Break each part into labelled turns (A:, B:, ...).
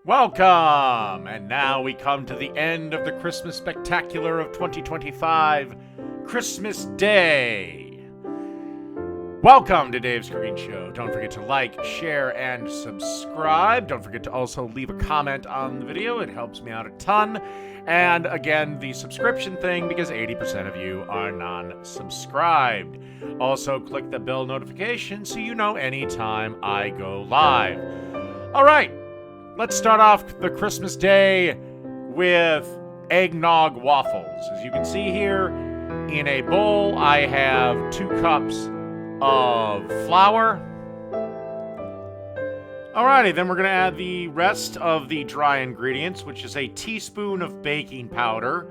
A: Welcome! And now we come to the end of the Christmas Spectacular of 2025, Christmas Day. Welcome to Dave's Cooking Show. Don't forget to like, share, and subscribe. Don't forget to also leave a comment on the video. It helps me out a ton. And again, the subscription thing, because 80% of you are non-subscribed. Also, click the bell notification so you know anytime I go live. All right. Let's start off the Christmas Day with Eggnog Waffles. As you can see here, in a bowl, I have 2 cups of flour. Alrighty, then we're going to add the rest of the dry ingredients, which is a teaspoon of baking powder,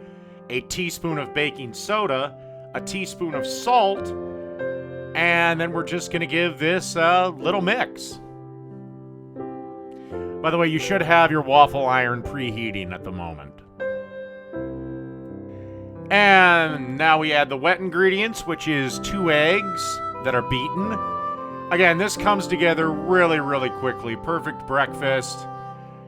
A: a teaspoon of baking soda, a teaspoon of salt, and then we're just going to give this a little mix. By the way, you should have your waffle iron preheating at the moment. And now we add the wet ingredients, which is 2 eggs that are beaten. Again, this comes together really, really quickly. Perfect breakfast,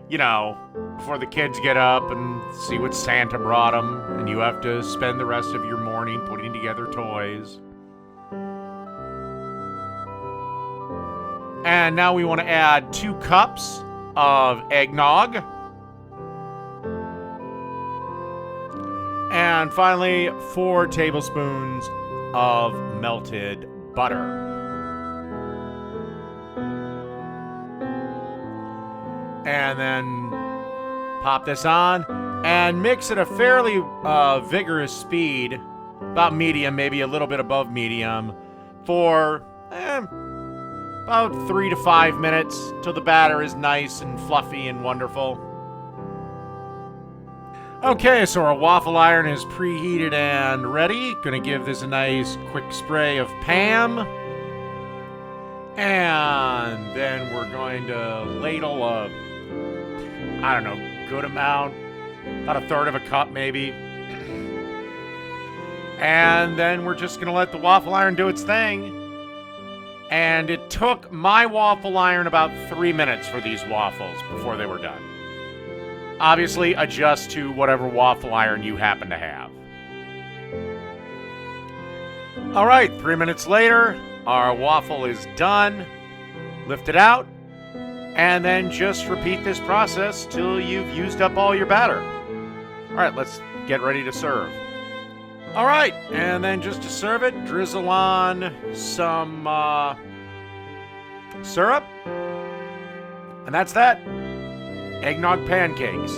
A: you know, before the kids get up and see what Santa brought them, and you have to spend the rest of your morning putting together toys. And now we want to add 2 cups of eggnog. And finally, 4 tablespoons of melted butter. And then pop this on and mix at a fairly vigorous speed, about medium, maybe a little bit above medium, for about 3 to 5 minutes till the batter is nice and fluffy and wonderful. Okay, so our waffle iron is preheated and ready. Gonna give this a nice quick spray of Pam. And then we're going to ladle good amount, about 1/3 of a cup maybe. And then we're just gonna let the waffle iron do its thing. And it took my waffle iron about 3 minutes for these waffles before they were done. Obviously, adjust to whatever waffle iron you happen to have. All right, 3 minutes later, our waffle is done. Lift it out, and then just repeat this process till you've used up all your batter. All right, let's get ready to serve. All right, and then just to serve it, drizzle on some syrup. And that's that. Eggnog pancakes.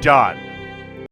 A: Done.